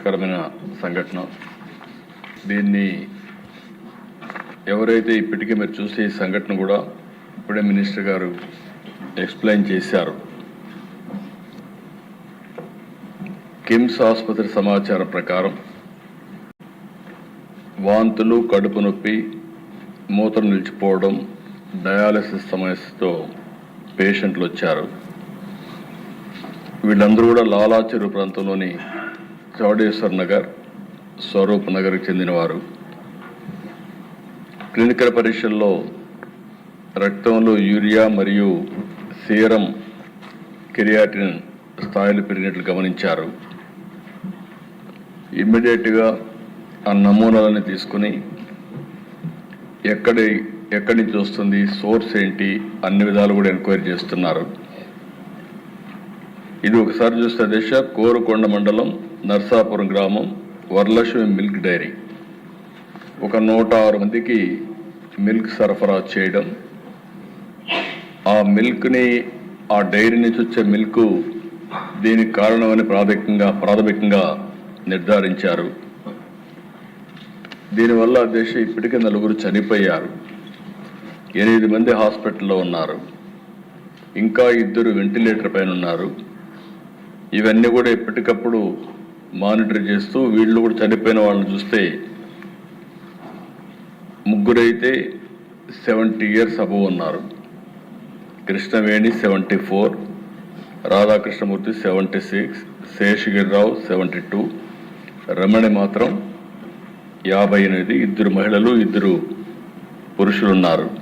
దురదృష్టకరమైన సంఘటన. దీన్ని ఎవరైతే ఇప్పటికే మీరు చూసే ఈ సంఘటన కూడా ఇప్పుడే మినిస్టర్ గారు ఎక్స్ప్లెయిన్ చేశారు. కిమ్స్ ఆసుపత్రి సమాచారం ప్రకారం వాంతులు, కడుపు నొప్పి, మూత్రం నిలిచిపోవడం, డయాలసిస్ సమస్యతో పేషెంట్లు వచ్చారు. వీళ్ళందరూ కూడా లాలా చెరువు ప్రాంతంలోని చౌడేశ్వర్ నగర్, స్వరూప్ నగర్కి చెందినవారు. క్లినికల్ పరీక్షల్లో రక్తంలో యూరియా మరియు సీరం క్రియాటిన్ స్థాయిలు పెరిగినట్లు గమనించారు. ఇమ్మీడియట్గా ఆ నమూనాలని తీసుకుని ఎక్కడి నుంచి వస్తుంది, సోర్స్ ఏంటి, అన్ని విధాలు కూడా ఎంక్వైరీ చేస్తున్నారు. ఇది ఒకసారి చూస్తే దిశ కోరుకొండ మండలం నర్సాపురం గ్రామం వరలక్ష్మి మిల్క్ డైరీ ఒక 106 మందికి మిల్క్ సరఫరా చేయడం, ఆ మిల్క్ని ఆ డైరీ నుంచి వచ్చే మిల్క్ దీనికి కారణమని ప్రాథమికంగా నిర్ధారించారు. దీనివల్ల దేశ ఇప్పటికే 4 చనిపోయారు, 8 మంది హాస్పిటల్లో ఉన్నారు, ఇంకా 2 వెంటిలేటర్ పైన ఉన్నారు. ఇవన్నీ కూడా ఎప్పటికప్పుడు మానిటర్ చేస్తూ వీళ్ళు కూడా చనిపోయిన వాళ్ళని చూస్తే 3 అయితే 70 years అబవ్ ఉన్నారు. కృష్ణవేణి 74, రాధాకృష్ణమూర్తి 76, శేషగిరిరావు 72, రమణి మాత్రం 58. 2 మహిళలు 2 పురుషులు ఉన్నారు.